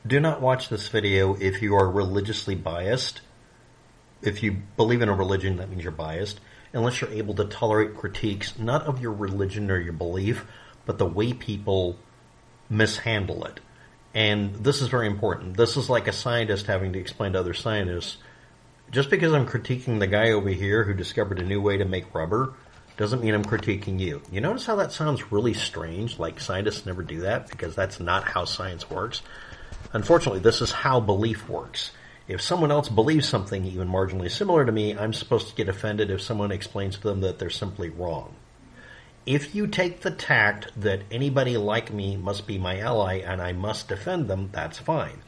Do not watch this video if you are religiously biased. If you believe in a religion, that means you're biased. Unless you're able to tolerate critiques, not of your religion or your belief, but the way people mishandle it. And this is very important. This is like a scientist having to explain to other scientists, just because I'm critiquing the guy over here who discovered a new way to make rubber, doesn't mean I'm critiquing you. You notice how that sounds really strange? Like scientists never do that, because that's not how science works. Unfortunately, this is how belief works. If someone else believes something even marginally similar to me, I'm supposed to get offended if someone explains to them that they're simply wrong. If you take the tact that anybody like me must be my ally and I must defend them, that's fine.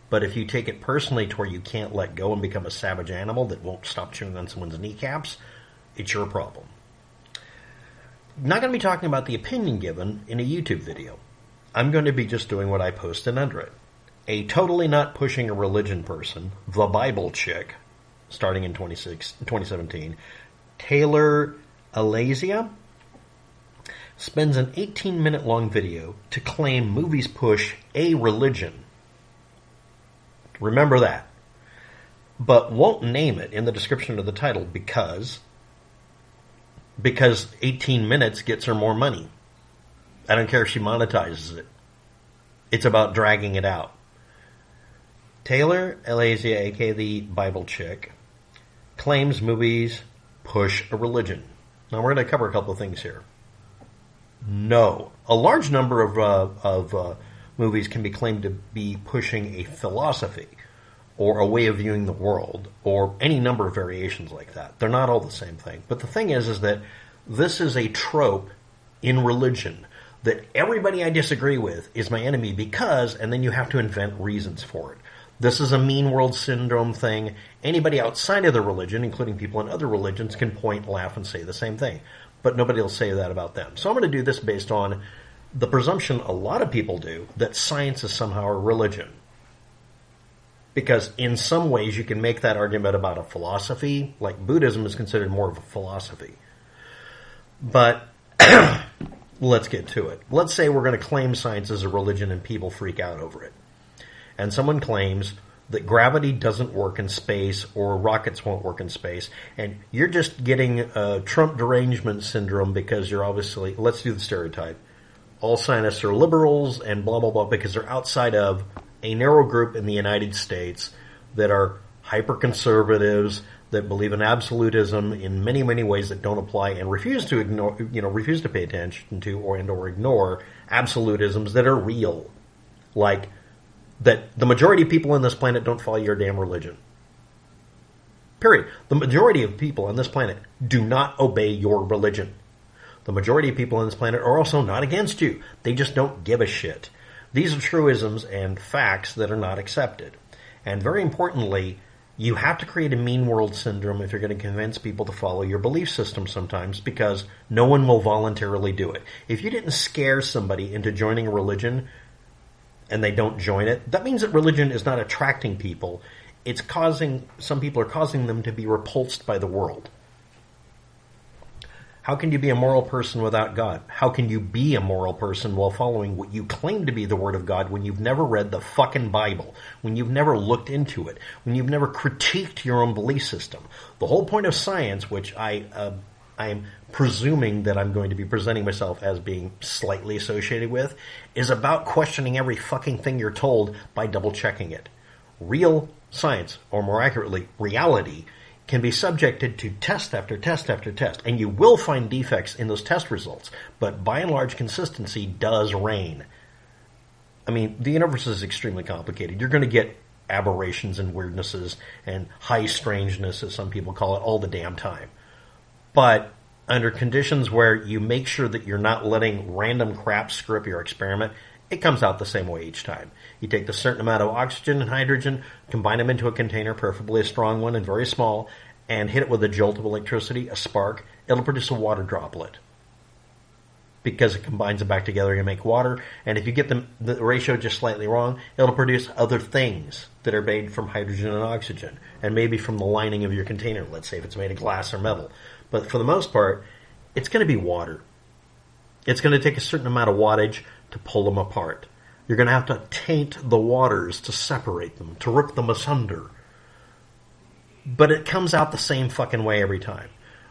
But if you take it personally to where you can't let go and become a savage animal that won't stop chewing on someone's kneecaps, it's your problem. I'm not going to be talking about the opinion given in a YouTube video. I'm going to be just doing what I posted under it. A totally not pushing a religion person, the Bible chick, starting in 2017, Taylor Alesia, spends an 18-minute long video to claim movies push a religion. Remember that. But won't name it in the description of the title because 18 minutes gets her more money. I don't care if she monetizes it. It's about dragging it out. Taylor Alesia, aka the Bible chick, claims movies push a religion. Now we're going to cover a couple of things here. No. A large number of movies can be claimed to be pushing a philosophy or a way of viewing the world or any number of variations like that. They're not all the same thing. But the thing is that this is a trope in religion that everybody I disagree with is my enemy because, and then you have to invent reasons for it. This is a mean world syndrome thing. Anybody outside of the religion, including people in other religions, can point, laugh, and say the same thing. But nobody will say that about them. So I'm going to do this based on the presumption a lot of people do that science is somehow a religion. Because in some ways you can make that argument about a philosophy, like Buddhism is considered more of a philosophy. But let's get to it. Let's say we're going to claim science as a religion and people freak out over it. And someone claims that gravity doesn't work in space or rockets won't work in space, and you're just getting Trump derangement syndrome because you're obviously, let's do the stereotype, all scientists are liberals and blah, blah, blah, because they're outside of a narrow group in the United States that are hyper-conservatives, that believe in absolutism in many, many ways that don't apply and refuse to ignore, refuse to pay attention to or ignore absolutisms that are real. Like that the majority of people on this planet don't follow your damn religion. Period. The majority of people on this planet do not obey your religion. The majority of people on this planet are also not against you. They just don't give a shit. These are truisms and facts that are not accepted. And very importantly, you have to create a mean world syndrome if you're going to convince people to follow your belief system sometimes, because no one will voluntarily do it. If you didn't scare somebody into joining a religion and they don't join it, that means that religion is not attracting people. It's causing, some people are causing them to be repulsed by the world. How can you be a moral person without God? How can you be a moral person while following what you claim to be the Word of God when you've never read the fucking Bible, when you've never looked into it, when you've never critiqued your own belief system? The whole point of science, which I'm presuming that I'm going to be presenting myself as being slightly associated with, is about questioning every fucking thing you're told by double-checking it. Real science, or more accurately, reality, can be subjected to test after test after test, and you will find defects in those test results, but by and large, consistency does reign. I mean, the universe is extremely complicated. You're going to get aberrations and weirdnesses and high strangeness, as some people call it, all the damn time. But under conditions where you make sure that you're not letting random crap screw up your experiment, it comes out the same way each time. You take the certain amount of oxygen and hydrogen, combine them into a container, preferably a strong one and very small, and hit it with a jolt of electricity, a spark. It'll produce a water droplet, because it combines them back together and make water. And if you get the ratio just slightly wrong, it'll produce other things that are made from hydrogen and oxygen, and maybe from the lining of your container, let's say if it's made of glass or metal. But for the most part, it's going to be water. It's going to take a certain amount of wattage to pull them apart. You're going to have to taint the waters to separate them, to rip them asunder. But it comes out the same fucking way every time.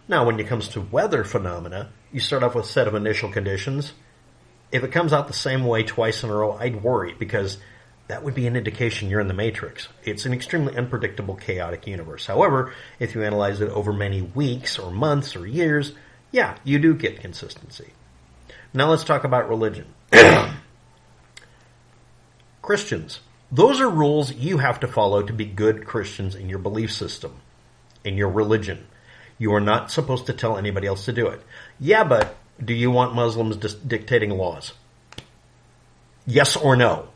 Now, when it comes to weather phenomena, you start off with a set of initial conditions. If it comes out the same way twice in a row, I'd worry, because that would be an indication you're in the matrix. It's an extremely unpredictable, chaotic universe. However, if you analyze it over many weeks or months or years, yeah, you do get consistency. Now let's talk about religion. Christians. Those are rules you have to follow to be good Christians in your belief system, in your religion. You are not supposed to tell anybody else to do it. Yeah, but do you want Muslims dictating laws? Yes or no?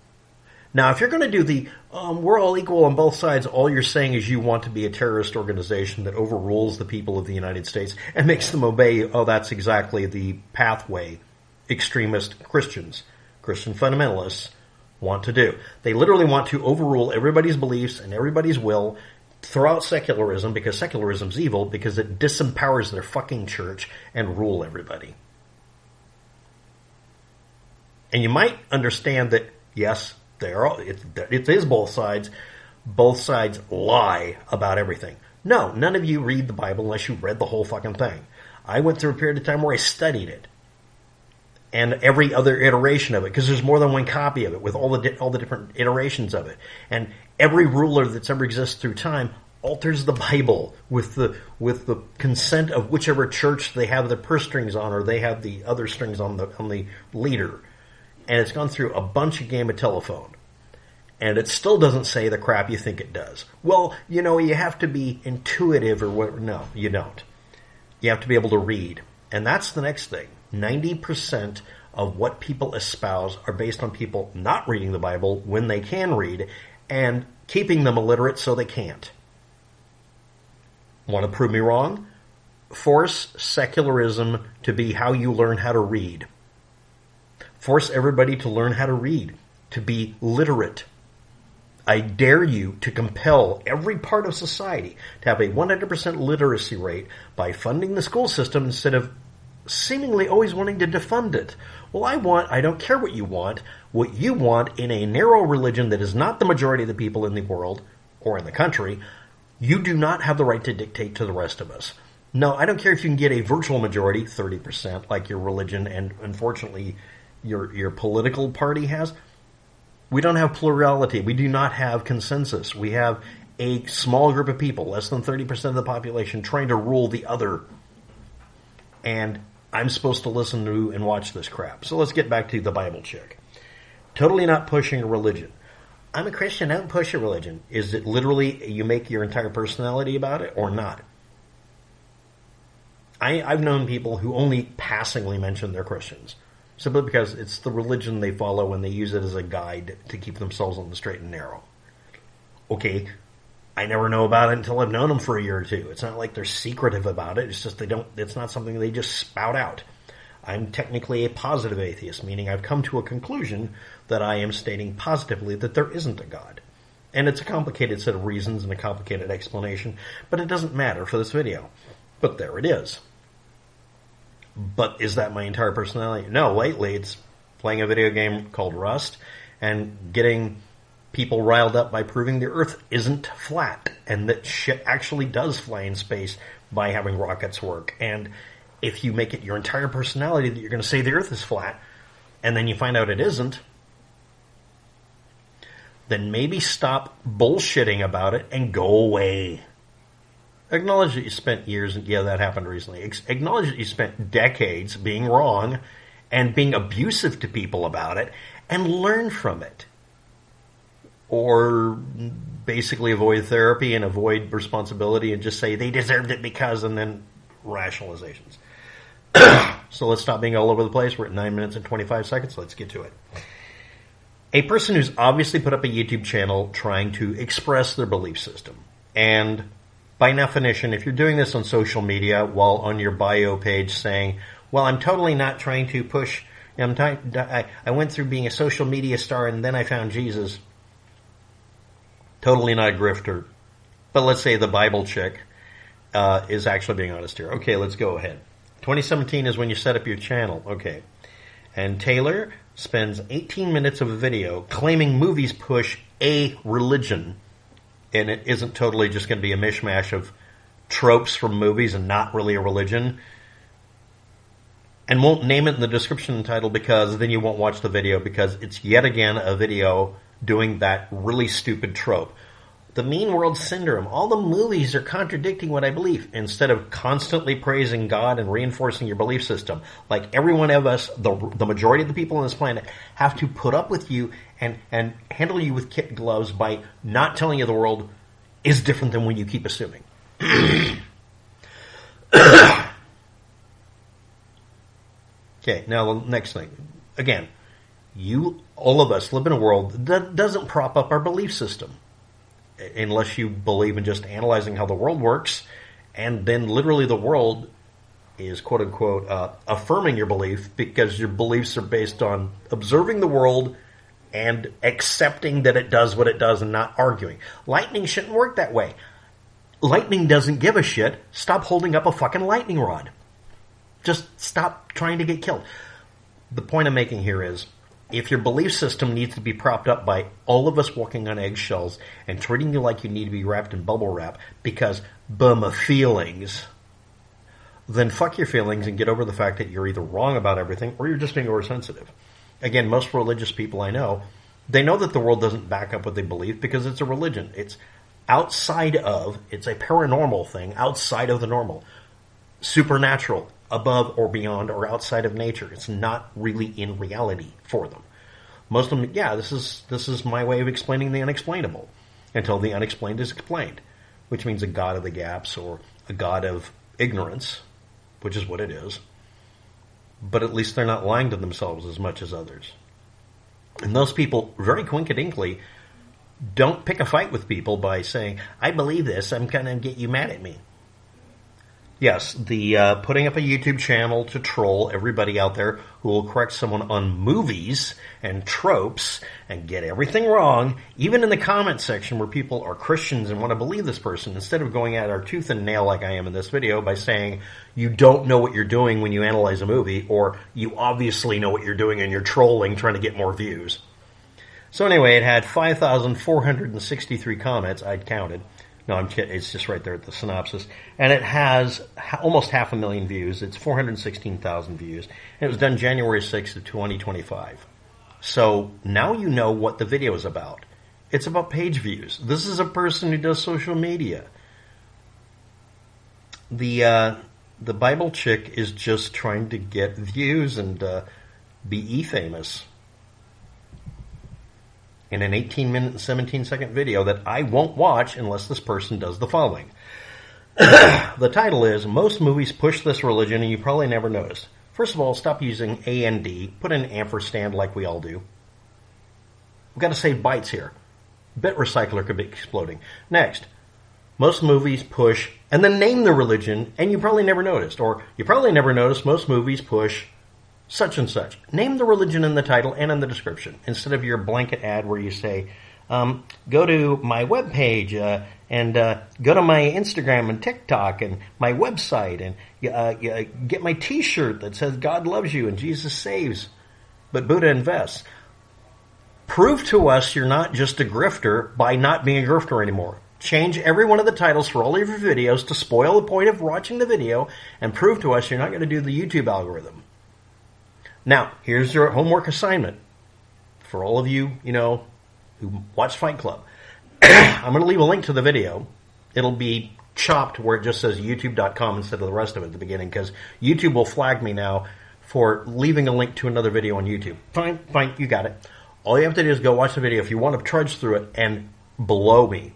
Now, if you're going to do the, we're all equal on both sides, all you're saying is you want to be a terrorist organization that overrules the people of the United States and makes them obey, that's exactly the pathway extremist Christians, Christian fundamentalists, want to do. They literally want to overrule everybody's beliefs and everybody's will, throw out secularism, because secularism's evil, because it disempowers their fucking church, and rule everybody. And you might understand that, yes, it is both sides. Both sides lie about everything. No, none of you read the Bible unless you read the whole fucking thing. I went through a period of time where I studied it. And every other iteration of it, because there's more than one copy of it, with all the different iterations of it. And every ruler that's ever existed through time alters the Bible with the consent of whichever church they have the purse strings on, or they have the other strings on the leader. And it's gone through a bunch of game of telephone. And it still doesn't say the crap you think it does. Well, you have to be intuitive or whatever. No, you don't. You have to be able to read. And that's the next thing. 90% of what people espouse are based on people not reading the Bible when they can read, and keeping them illiterate so they can't. Want to prove me wrong? Force secularism to be how you learn how to read. Force everybody to learn how to read, to be literate. I dare you to compel every part of society to have a 100% literacy rate by funding the school system instead of seemingly always wanting to defund it. Well, I don't care what you want in a narrow religion that is not the majority of the people in the world or in the country, you do not have the right to dictate to the rest of us. No, I don't care if you can get a virtual majority, 30%, like your religion and unfortunately your political party has. We don't have plurality. We do not have consensus. We have a small group of people, less than 30% of the population, trying to rule the other. And I'm supposed to listen to and watch this crap. So let's get back to the Bible chick. Totally not pushing a religion. I'm a Christian, I don't push a religion. Is it literally you make your entire personality about it or not? I've known people who only passingly mention they're Christians, simply because it's the religion they follow and they use it as a guide to keep themselves on the straight and narrow. Okay, I never know about it until I've known them for a year or two. It's not like they're secretive about it. It's just it's not something they just spout out. I'm technically a positive atheist, meaning I've come to a conclusion that I am stating positively that there isn't a God. And it's a complicated set of reasons and a complicated explanation, but it doesn't matter for this video. But there it is. But is that my entire personality? No, lately it's playing a video game called Rust and getting people riled up by proving the Earth isn't flat and that shit actually does fly in space by having rockets work. And if you make it your entire personality that you're going to say the Earth is flat and then you find out it isn't, then maybe stop bullshitting about it and go away. Acknowledge that you spent years, and yeah, that happened recently. Acknowledge that you spent decades being wrong and being abusive to people about it, and learn from it. Or basically avoid therapy and avoid responsibility and just say they deserved it because, and then rationalizations. So let's stop being all over the place. We're at 9 minutes and 25 seconds. Let's get to it. A person who's obviously put up a YouTube channel trying to express their belief system. And by definition, if you're doing this on social media while on your bio page saying, well, I'm totally not trying to push, I went through being a social media star and then I found Jesus. Totally not a grifter. But let's say the Bible chick is actually being honest here. Okay, let's go ahead. 2017 is when you set up your channel. Okay. And Taylor spends 18 minutes of a video claiming movies push a religion, and it isn't totally just going to be a mishmash of tropes from movies and not really a religion, and won't name it in the description and title because then you won't watch the video because it's yet again a video doing that really stupid trope. The mean world syndrome. All the movies are contradicting what I believe instead of constantly praising God and reinforcing your belief system. Like every one of us, the majority of the people on this planet have to put up with you and handle you with kid gloves by not telling you the world is different than when you keep assuming. Okay, now the next thing. Again, all of us live in a world that doesn't prop up our belief system. Unless you believe in just analyzing how the world works, and then literally the world is quote-unquote affirming your belief because your beliefs are based on observing the world and accepting that it does what it does and not arguing. Lightning shouldn't work that way. Lightning doesn't give a shit. Stop holding up a fucking lightning rod. Just stop trying to get killed. The point I'm making here is, if your belief system needs to be propped up by all of us walking on eggshells and treating you like you need to be wrapped in bubble wrap because my feelings, then fuck your feelings and get over the fact that you're either wrong about everything or you're just being oversensitive. Again, most religious people I know, they know that the world doesn't back up what they believe because it's a religion. It's it's a paranormal thing outside of the normal. Supernatural, above or beyond or outside of nature. It's not really in reality for them. Most of them, this is my way of explaining the unexplainable until the unexplained is explained, which means a god of the gaps or a god of ignorance, which is what it is. But at least they're not lying to themselves as much as others. And those people, very quinkadinkly, don't pick a fight with people by saying, I believe this, I'm going to get you mad at me. Yes, the putting up a YouTube channel to troll everybody out there who will correct someone on movies and tropes and get everything wrong, even in the comment section where people are Christians and want to believe this person, instead of going at our tooth and nail like I am in this video by saying you don't know what you're doing when you analyze a movie, or you obviously know what you're doing and you're trolling trying to get more views. So anyway, it had 5,463 comments, I'd counted. No, I'm kidding. It's just right there at the synopsis. And it has almost 500,000 views. It's 416,000 views. And it was done January 6th of 2025. So now you know what the video is about. It's about page views. This is a person who does social media. The Bible chick is just trying to get views and be e-famous. In an 18-minute and 17-second video that I won't watch unless this person does the following. The title is, Most Movies Push This Religion and You Probably Never Noticed. First of all, stop using AND. Put an ampersand like we all do. We've got to save bytes here. Bit recycler could be exploding. Next, most movies push, and then name the religion, and you probably never noticed. Or, you probably never noticed most movies push such and such. Name the religion in the title and in the description, instead of your blanket ad where you say, go to my webpage and go to my Instagram and TikTok and my website and get my t-shirt that says God loves you and Jesus saves, but Buddha invests. Prove to us you're not just a grifter by not being a grifter anymore. Change every one of the titles for all of your videos to spoil the point of watching the video and prove to us you're not going to do the YouTube algorithm. Now, here's your homework assignment for all of you, who watch Fight Club. I'm going to leave a link to the video. It'll be chopped where it just says youtube.com instead of the rest of it at the beginning, because YouTube will flag me now for leaving a link to another video on YouTube. Fine, you got it. All you have to do is go watch the video if you want to trudge through it and below me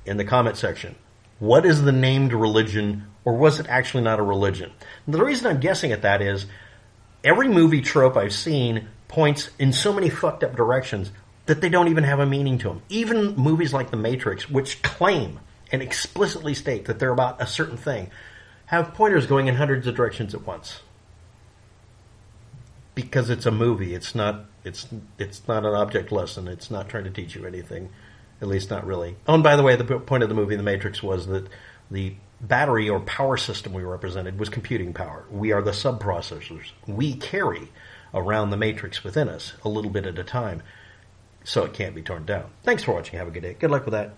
in the comment section. What is the named religion, or was it actually not a religion? And the reason I'm guessing at that is every movie trope I've seen points in so many fucked up directions that they don't even have a meaning to them. Even movies like The Matrix, which claim and explicitly state that they're about a certain thing, have pointers going in hundreds of directions at once. Because it's a movie. It's not an object lesson. It's not trying to teach you anything. At least not really. Oh, and by the way, the point of the movie The Matrix was that the battery or power system we represented was computing power. We are the subprocessors. We carry around the matrix within us, a little bit at a time, so it can't be torn down. Thanks for watching. Have a good day. Good luck with that.